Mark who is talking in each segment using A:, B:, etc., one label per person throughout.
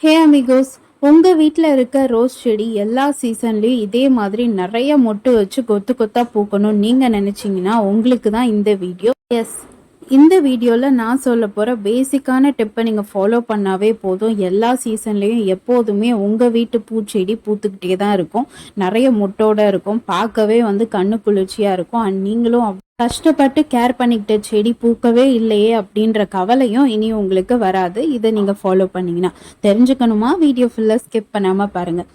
A: ஹே amigos, உங்க வீட்டில் இருக்க ரோஸ் செடி எல்லா சீசன்லயும் இதே மாதிரி நிறைய மொட்டு வச்சு கொத்து கொத்தா பூக்கணும் நீங்க நினைச்சீங்கன்னா உங்களுக்கு தான் இந்த வீடியோ. எஸ், இந்த வீடியோவில் நான் சொல்ல போகிற பேசிக்கான டிப்பை நீங்கள் ஃபாலோ பண்ணாவே போதும். எல்லா சீசன்லேயும் எப்போதுமே உங்கள் வீட்டு பூச்செடி பூத்துக்கிட்டே தான் இருக்கும், நிறைய மொட்டோட இருக்கும், பார்க்கவே கண்ணு குளிர்ச்சியாக இருக்கும். அண்ட் நீங்களும் கஷ்டப்பட்டு கேர் பண்ணிக்கிட்ட செடி பூக்கவே இல்லையே அப்படின்ற கவலையும் இனி உங்களுக்கு வராது. இதை நீங்கள் ஃபாலோ பண்ணீங்கன்னா. தெரிஞ்சுக்கணுமா? வீடியோ ஃபுல்லாக ஸ்கிப் பண்ணாமல் பாருங்கள்.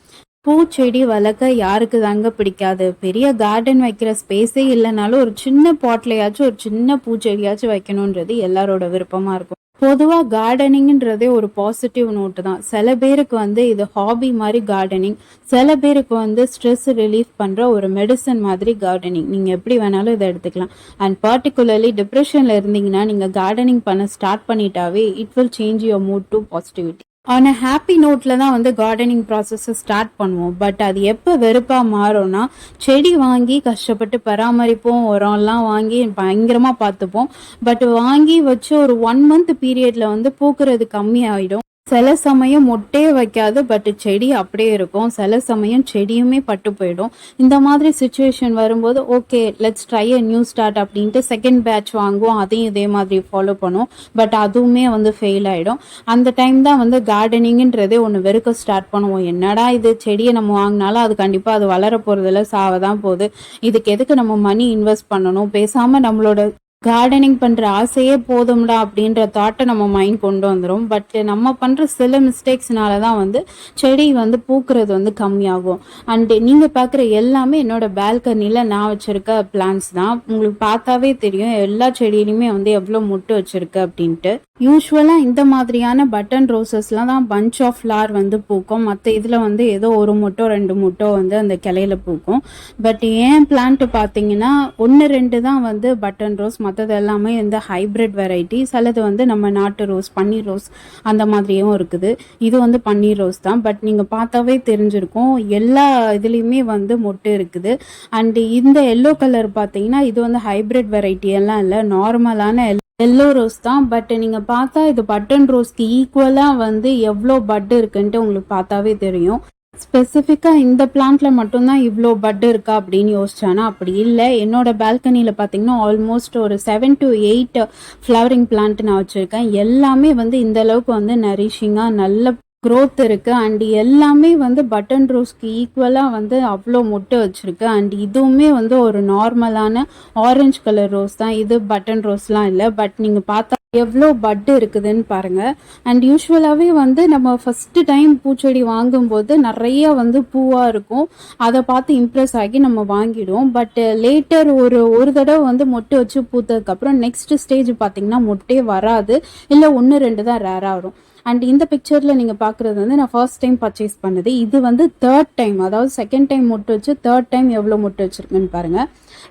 A: பூச்செடி வளர்க்க யாருக்கு தாங்க பிடிக்காது? பெரிய கார்டன் வைக்கிற ஸ்பேஸே இல்லைனாலும் ஒரு சின்ன பாட்லையாச்சும் ஒரு சின்ன பூச்செடியாச்சும் வைக்கணுன்றது எல்லாரோட விருப்பமாக இருக்கும். பொதுவாக கார்டனிங்ன்றதே ஒரு பாசிட்டிவ் நோட்டு தான். சில பேருக்கு இது ஹாபி மாதிரி கார்டனிங், சில பேருக்கு ஸ்ட்ரெஸ் ரிலீஃப் பண்ணுற ஒரு மெடிசன் மாதிரி கார்டனிங். நீங்கள் எப்படி வேணாலும் இதை எடுத்துக்கலாம். அண்ட் பர்டிகுலர்லி டிப்ரெஷனில் இருந்தீங்கன்னா நீங்கள் கார்டனிங் பண்ண ஸ்டார்ட் பண்ணிட்டாவே it will change your mood to positivity. On a happy நோட்டில் தான் கார்டனிங் ப்ராசஸை ஸ்டார்ட் பண்ணுவோம். பட் அது எப்போ வெறுப்பாக மாறும்னா, செடி வாங்கி கஷ்டப்பட்டு பராமரிப்போம், உரம்லாம் வாங்கி பயங்கரமாக பார்த்துப்போம். பட் வாங்கி வச்சு ஒரு 1 மந்த் பீரியடில் பூக்கிறது கம்மி ஆகிடும். சில சமயம் மொட்டையே வைக்காது, பட் செடி அப்படியே இருக்கும். சில சமயம் செடியுமே பட்டு போயிடும். இந்த மாதிரி சுச்சுவேஷன் வரும்போது okay let's try a new start அப்படின்ட்டு செகண்ட் பேட்ச் வாங்குவோம். அதையும் இதே மாதிரி ஃபாலோ பண்ணுவோம். பட் அதுவுமே ஃபெயில் ஆகிடும். அந்த டைம் தான் கார்டனிங்ன்றதே ஒன்று வெறுக்க ஸ்டார்ட் பண்ணுவோம். என்னடா இது, செடியை நம்ம வாங்கினாலும் அது கண்டிப்பாக அது வளர போகிறதில்ல, சாவதான் போகுது, இதுக்கு எதுக்கு நம்ம மணி இன்வெஸ்ட் பண்ணணும், பேசாமல் நம்மளோட கார்டனிங் பண்ணுற ஆசையே போதும்டா அப்படின்ற தாட்டை நம்ம மைண்ட் கொண்டு வந்துடும். பட் நம்ம பண்ணுற சில மிஸ்டேக்ஸ்னால தான் செடி பூக்கிறது கம்மியாகும். அண்டு நீங்கள் பார்க்குற எல்லாமே என்னோட பால்கனியில் நான் வச்சுருக்க பிளான்ஸ் தான். உங்களுக்கு பார்த்தாவே தெரியும் எல்லா செடியிலையுமே எவ்வளோ மொட்டு வச்சுருக்கு அப்படின்ட்டு. யூஸ்வலாக இந்த மாதிரியான பட்டன் ரோசஸ்லாம் தான் பஞ்ச் ஆஃப் ஃப்ளார் பூக்கும். மற்ற இதில் ஏதோ ஒரு மொட்டோ 2 மொட்டோ அந்த கிளையில பூக்கும். பட் ஏன் பிளான்ட் பார்த்தீங்கன்னா 1-2 தான் பட்டன் ரோஸ், மற்றது எல்லாமே இந்த ஹைப்ரிட் வெரைட்டி. சிலது நம்ம நாட்டு ரோஸ், பன்னீர் ரோஸ் அந்த மாதிரியும் இருக்குது. இது பன்னீர் ரோஸ் தான். பட் நீங்கள் பார்த்தாவே தெரிஞ்சிருக்கும் எல்லா இதுலேயுமே மொட்டு இருக்குது. அண்டு இந்த எல்லோ கலர் பார்த்தீங்கன்னா இது ஹைப்ரிட் வெரைட்டி எல்லாம் இல்லை, நார்மலான எல்லோ ரோஸ் தான். பட் நீங்கள் பார்த்தா இது பட்டன் ரோஸ்க்கு ஈக்குவலாக எவ்வளோ பட் இருக்குன்ட்டு உங்களுக்கு பார்த்தாவே தெரியும். ஸ்பெசிஃபிக்காக இந்த பிளான்ட்ல மட்டும்தான் இவ்வளோ பட் இருக்கா அப்படின்னு யோசிச்சானா அப்படி இல்லை. என்னோட பால்கனியில் பார்த்தீங்கன்னா ஆல்மோஸ்ட் ஒரு 7 to 8 ஃப்ளவரிங் பிளான்ட் நான் வச்சுருக்கேன். எல்லாமே இந்த அளவுக்கு நரிஷிங்காக நல்ல க்ரோத் இருக்குது. அண்ட் எல்லாமே பட்டன் ரோஸ்க்கு ஈக்குவலாக அவ்வளோ மொட்டு வச்சுருக்கு. அண்ட் இதுவுமே ஒரு நார்மலான ஆரஞ்சு கலர் ரோஸ் தான், இது பட்டன் ரோஸ்லாம் இல்லை. பட் நீங்கள் பார்த்தா எவ்வளோ பட்டு இருக்குதுன்னு பாருங்கள். அண்ட் யூஸ்வலாகவே நம்ம ஃபஸ்ட்டு டைம் பூச்செடி வாங்கும்போது நிறைய பூவாக இருக்கும், அதை பார்த்து இம்ப்ரெஸ் ஆகி நம்ம வாங்கிடுவோம். பட் லேட்டர் ஒரு தடவை மொட்டு வச்சு பூத்ததுக்கப்புறம் நெக்ஸ்ட் ஸ்டேஜ் பார்த்தீங்கன்னா மொட்டே வராது, இல்லை 1-2 தான் ரேராக வரும். அண்ட் இந்த பிக்சரில் நீங்கள் பார்க்குறது நான் ஃபர்ஸ்ட் டைம் பர்ச்சேஸ் பண்ணது. இது தேர்ட் டைம், அதாவது செகண்ட் டைம் மொட்டு வச்சு தேர்ட் டைம் எவ்வளோ மொட்டு வச்சுருக்குன்னு பாருங்கள்.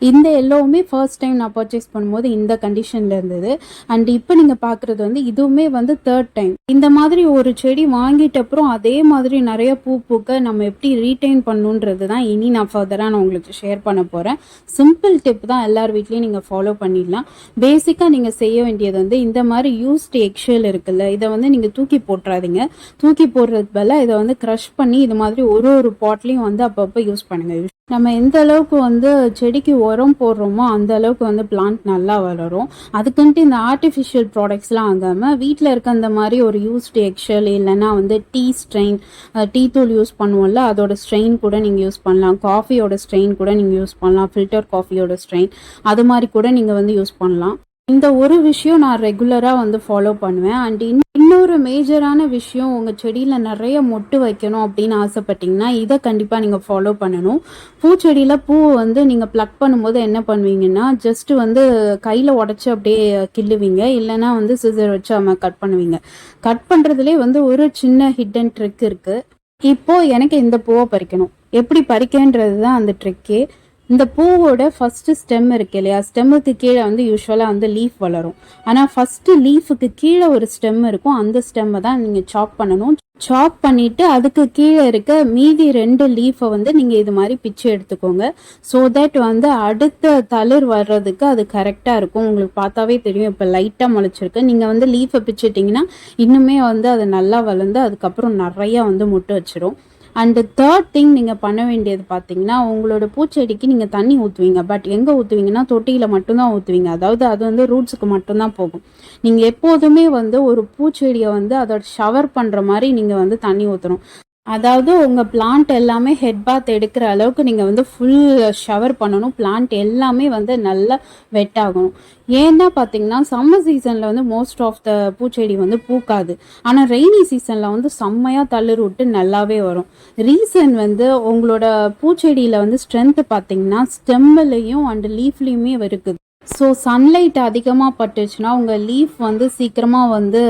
A: இந்த எல்லோவுமே ஃபர்ஸ்ட் டைம் நான் பர்ச்சேஸ் பண்ணும்போது இந்த கண்டிஷனில் இருந்தது. அண்ட் இப்போ நீங்கள் பார்க்குறது இதுவுமே தேர்ட் டைம். இந்த மாதிரி ஒரு செடி வாங்கிட்ட அப்புறம் அதே மாதிரி நிறைய பூக்க நம்ம எப்படி ரீட்டைன் பண்ணுன்றது தான் இனி நான் ஃபர்தராக நான் உங்களுக்கு ஷேர் பண்ண போகிறேன். சிம்பிள் டிப் தான், எல்லார் வீட்லேயும் நீங்கள் ஃபாலோ பண்ணிடலாம். பேசிக்காக நீங்கள் செய்ய வேண்டியது இந்த மாதிரி யூஸ்டு எக்ஷெல் இருக்குல்ல, இதை நீங்கள் தூக்கி போட்டுறாதீங்க. தூக்கி போடுறது பதிலாக இதை க்ரஷ் பண்ணி இது மாதிரி ஒரு பாட்லையும் அப்பப்போ யூஸ் பண்ணுங்கள். நம்ம எந்த அளவுக்கு செடிக்கு உரம் போடுறோமோ அந்த அளவுக்கு பிளான்ட் நல்லா வளரும். அதுக்குன்ட்டு இந்த ஆர்டிஃபிஷியல் ப்ராடக்ட்ஸ்லாம் வாங்காமல் வீட்டில் இருக்க அந்த மாதிரி ஒரு யூஸ்டு எக்ஷெல் இல்லைன்னா டீ ஸ்ட்ரெயின், டீ தூள் யூஸ் பண்ணுவோம்ல அதோட ஸ்ட்ரெயின் கூட நீங்கள் யூஸ் பண்ணலாம். காஃபியோட ஸ்ட்ரெயின் கூட நீங்கள் யூஸ் பண்ணலாம். ஃபில்டர் காஃபியோட ஸ்ட்ரெயின் அது மாதிரி கூட நீங்கள் யூஸ் பண்ணலாம். இந்த ஒரு விஷயம் நான் ரெகுலராக ஃபாலோ பண்ணுவேன். அண்ட் இன்னொரு மேஜரான விஷயம், உங்கள் செடியில் நிறைய மொட்டு வைக்கணும் அப்படின்னு ஆசைப்பட்டீங்கன்னா இதை கண்டிப்பாக நீங்கள் ஃபாலோ பண்ணணும். பூச்செடியில் பூ நீங்கள் ப்ளக் பண்ணும்போது என்ன பண்ணுவீங்கன்னா ஜஸ்ட் கையில் உடச்சி அப்படியே கிள்ளுவீங்க, இல்லைன்னா சிசர் வச்சு கட் பண்ணுவீங்க. கட் பண்ணுறதுலே ஒரு சின்ன ஹிடன் ட்ரிக் இருக்குது. இப்போது எனக்கு இந்த பூவை பறிக்கணும், எப்படி பறிக்கன்றது தான் அந்த ட்ரிக்கே. இந்த பூவோட ஃபர்ஸ்ட் ஸ்டெம் இருக்கு இல்லையா, ஸ்டெம்முக்கு கீழே வந்து யூஸ்வலாக வந்து லீஃப் வளரும். ஆனால் ஃபர்ஸ்ட் லீஃபுக்கு கீழே ஒரு ஸ்டெம் இருக்கும், அந்த ஸ்டெம்மை தான் நீங்கள் சாப் பண்ணணும். சாப் பண்ணிவிட்டு அதுக்கு கீழே இருக்க மீதி 2 லீஃபை வந்து நீங்கள் இது மாதிரி பிச்சு எடுத்துக்கோங்க. ஸோ தட் வந்து அடுத்த தளிர் வர்றதுக்கு அது கரெக்டாக இருக்கும். உங்களுக்கு பார்த்தாவே தெரியும், இப்போ லைட்டாக முளைச்சிருக்கு. நீங்கள் வந்து லீஃபை பிச்சுட்டிங்கன்னா இன்னுமே வந்து அது நல்லா வளர்ந்து அதுக்கப்புறம் நிறையா வந்து முட்டை வச்சிரும். அண்டு தேர்ட் திங் நீங்கள் பண்ண வேண்டியது பார்த்தீங்கன்னா, உங்களோட பூச்செடிக்கு நீங்கள் தண்ணி ஊற்றுவீங்க. பட் எங்கே ஊற்றுவீங்கன்னா, தொட்டியில் மட்டும்தான் ஊற்றுவீங்க. அதாவது அது வந்து ரூட்ஸுக்கு மட்டும்தான் போகும். நீங்கள் எப்போதுமே வந்து ஒரு பூச்செடியை வந்து அதோட ஷவர் பண்ணுற மாதிரி நீங்கள் வந்து தண்ணி ஊற்றணும். அதாவது உங்கள் பிளான்ட் எல்லாமே ஹெட் பாத் எடுக்கிற அளவுக்கு நீங்கள் வந்து ஃபுல் ஷவர் பண்ணணும். பிளான்ட் எல்லாமே வந்து நல்லா வெட் ஆகணும். ஏன்னா பார்த்தீங்கன்னா, சம்மர் சீசனில் வந்து மோஸ்ட் ஆஃப் த பூச்செடி வந்து பூக்காது. ஆனால் ரெய்னி சீசனில் வந்து செம்மையாக தளிர் விட்டு நல்லாவே வரும். ரீசன் வந்து உங்களோட பூச்செடியில் வந்து ஸ்ட்ரென்த்து பார்த்தீங்கன்னா ஸ்டெம்மிலையும் அண்ட் லீஃப்லேயுமே இருக்குது. ஸோ சன்லைட் அதிகமாக பட்டுச்சுன்னா உங்கள் லீஃப் வந்து சீக்கிரமாக வந்து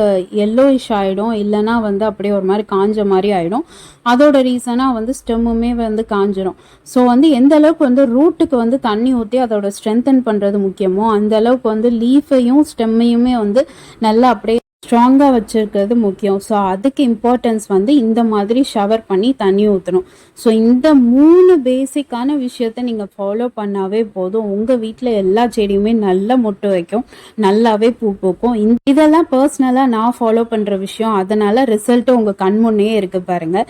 A: எல்லோயிஷ் ஆகிடும், இல்லைனா வந்து அப்படியே ஒரு மாதிரி காஞ்ச மாதிரி ஆகிடும். அதோட ரீசனாக வந்து ஸ்டெம்முமே வந்து காஞ்சிரும். ஸோ வந்து எந்த அளவுக்கு வந்து ரூட்டுக்கு வந்து தண்ணி ஊற்றி அதோட ஸ்ட்ரென்தன் பண்ணுறது முக்கியமோ, அந்த அளவுக்கு வந்து லீஃபையும் ஸ்டெம்மையுமே வந்து நல்லா அப்படியே ஸ்ட்ராங்காக வச்சுருக்கிறது முக்கியம். ஸோ அதுக்கு இம்பார்ட்டன்ஸ் வந்து இந்த மாதிரி ஷவர் பண்ணி தண்ணி ஊற்றணும். ஸோ இந்த 3 பேசிக்கான விஷயத்த நீங்கள் ஃபாலோ பண்ணாவே போதும். உங்கள் வீட்டில் எல்லா செடியுமே நல்லா மொட்டு வைக்கும், நல்லாவே பூ பூக்கும். இதெல்லாம் பர்சனலாக நான் ஃபாலோ பண்ணுற விஷயம். அதனால் ரிசல்ட்டும் உங்கள் கண் முன்னே இருக்குது பாருங்கள்.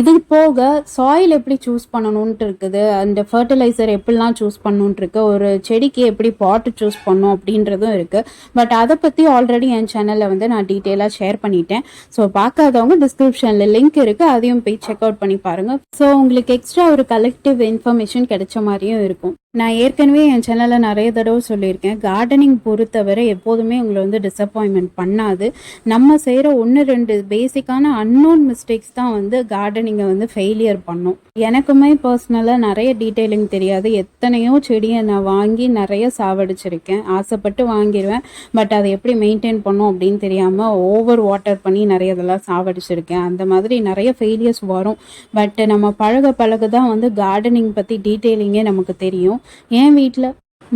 A: இது போக சாயில் எப்படி சூஸ் பண்ணணுன்ட்டு இருக்குது, அந்த ஃபர்டிலைசர் எப்படிலாம் சூஸ் பண்ணணுன்ட்டு இருக்குது, ஒரு செடிக்கு எப்படி பாட்டு சூஸ் பண்ணணும் அப்படின்றதும் இருக்குது. பட் அதை பற்றி ஆல்ரெடி என் சேனலில் வந்து நான் டீட்டெயிலாக ஷேர் பண்ணிட்டேன். ஸோ பார்க்காதவங்க டிஸ்கிரிப்ஷனில் லிங்க் இருக்குது, அதையும் போய் செக் அவுட் பண்ணி பாருங்கள். ஸோ உங்களுக்கு எக்ஸ்ட்ரா ஒரு கலெக்டிவ் இன்ஃபர்மேஷன் கிடைச்ச மாதிரியும் இருக்கும். நான் ஏற்கனவே என் சேனலில் நிறைய தடவை சொல்லியிருக்கேன், கார்டனிங் பொறுத்தவரை எப்போதுமே உங்களை வந்து டிசப்பாயின்மெண்ட் பண்ணாது. நம்ம செய்கிற 1-2 பேசிக்கான அன்னோன் மிஸ்டேக்ஸ் தான் வந்து கார்டனிங்கை வந்து ஃபெயிலியர் பண்ணும். எனக்குமே பர்சனலாக நிறைய டீட்டெயிலிங் தெரியாது. எத்தனையோ செடியை நான் வாங்கி நிறைய சாவடிச்சிருக்கேன். ஆசைப்பட்டு வாங்கிடுவேன், பட் அதை எப்படி மெயின்டைன் பண்ணும் அப்படின்னு தெரியாமல் ஓவர் வாட்டர் பண்ணி நிறைய இதெல்லாம் சாவடிச்சிருக்கேன். அந்த மாதிரி நிறைய ஃபெயிலியர்ஸ் வரும். பட் நம்ம பழக தான் வந்து கார்டனிங் பற்றி டீட்டெயிலிங்கே நமக்கு தெரியும். என் வீட்டில்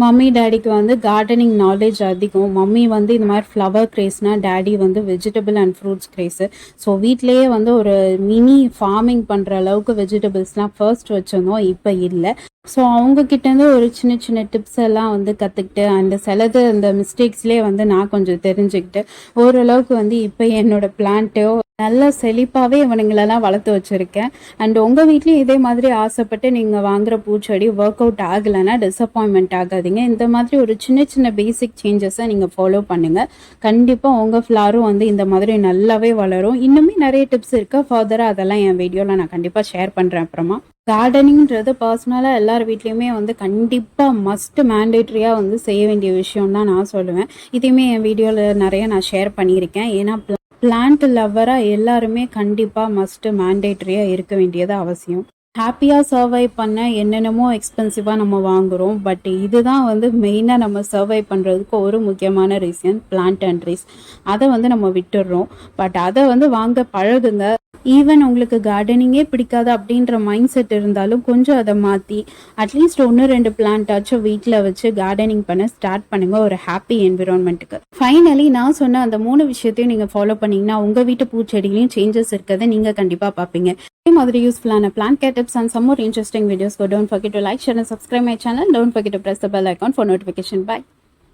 A: மம்மி டேடிக்கு வந்து கார்டனிங் நாலேஜ் அதிகம். மம்மி வந்து இந்த மாதிரி ஃப்ளவர் கிரேஸ்னால், டேடி வந்து vegetable and fruits grace. So வீட்லேயே வந்து ஒரு மினி ஃபார்மிங் பண்ணுற அளவுக்கு வெஜிடபிள்ஸ்லாம் ஃபர்ஸ்ட் வச்சுருந்தோம், இப்போ இல்லை. ஸோ அவங்கக்கிட்டேருந்து ஒரு சின்ன டிப்ஸ் எல்லாம் வந்து கற்றுக்கிட்டு, அந்த சிலது அந்த மிஸ்டேக்ஸ்லேயே வந்து நான் கொஞ்சம் தெரிஞ்சுக்கிட்டு ஓரளவுக்கு வந்து இப்போ என்னோடய பிளான்ட்டோ நல்ல செழிப்பாகவே இவனுங்களெல்லாம் வளர்த்து வச்சுருக்கேன். அண்ட் உங்கள் வீட்லேயும் இதே மாதிரி ஆசைப்பட்டு நீங்கள் வாங்குகிற பூச்செடி ஒர்க் அவுட் ஆகலைன்னா டிசப்பாயின்மெண்ட் ஆகாதீங்க. இந்த மாதிரி ஒரு சின்ன பேசிக் சேஞ்சஸை நீங்கள் ஃபாலோ பண்ணுங்கள். கண்டிப்பாக உங்கள் ஃப்ளாரும் வந்து இந்த மாதிரி நல்லாவே வளரும். இன்னுமே நிறைய டிப்ஸ் இருக்குது, ஃபர்தராக அதெல்லாம் என் வீடியோவில் நான் கண்டிப்பாக ஷேர் பண்ணுறேன். அப்புறமா கார்டனிங்கிறது பர்சனலாக எல்லார் வீட்லேயுமே வந்து கண்டிப்பாக மஸ்ட் மேண்டேட்ரியாக வந்து செய்ய வேண்டிய விஷயம் தான் நான் சொல்லுவேன். இதையுமே என் வீடியோவில் நிறைய நான் ஷேர் பண்ணியிருக்கேன். ஏன்னா பிளான்ட் லவ்வராக எல்லாருமே கண்டிப்பாக மஸ்ட்டு மேண்டேட்ரியாக இருக்க வேண்டியது அவசியம். ஹாப்பியாக சர்வை பண்ண என்னென்னமோ எக்ஸ்பென்சிவாக நம்ம வாங்குகிறோம். பட் இதுதான் வந்து மெயினாக நம்ம சர்வை பண்ணுறதுக்கு ஒரு முக்கியமான ரீசன், பிளான்ட் அண்ட் ட்ரீஸ். அதை வந்து நம்ம விட்டுடுறோம். பட் அதை வந்து வாங்க பழகுங்க. ஈவன் உங்களுக்கு கார்டனிங்கே பிடிக்காது அப்படின்ற மைண்ட் செட் இருந்தாலும் கொஞ்சம் அதை மாற்றி அட்லீஸ்ட் 1-2 பிளான்ட்டாச்சும் வீட்டில் வச்சு கார்டனிங் பண்ண ஸ்டார்ட் பண்ணுங்கள், ஒரு ஹாப்பி என்விரான்மெண்ட்டுக்கு. ஃபைனலி நான் சொன்ன அந்த 3 விஷயத்தையும் நீங்கள் ஃபாலோ பண்ணிங்கன்னா உங்கள் வீட்டு பூச்செடியிலையும் சேஞ்சஸ் இருக்கிறத நீங்கள் கண்டிப்பாக பார்ப்பீங்க. இதே மாதிரி யூஸ்ஃபுல்லான plant care tips and some more interesting videos. So don't forget to like, share and subscribe my channel. Don't forget to press the bell icon for notification. Bye.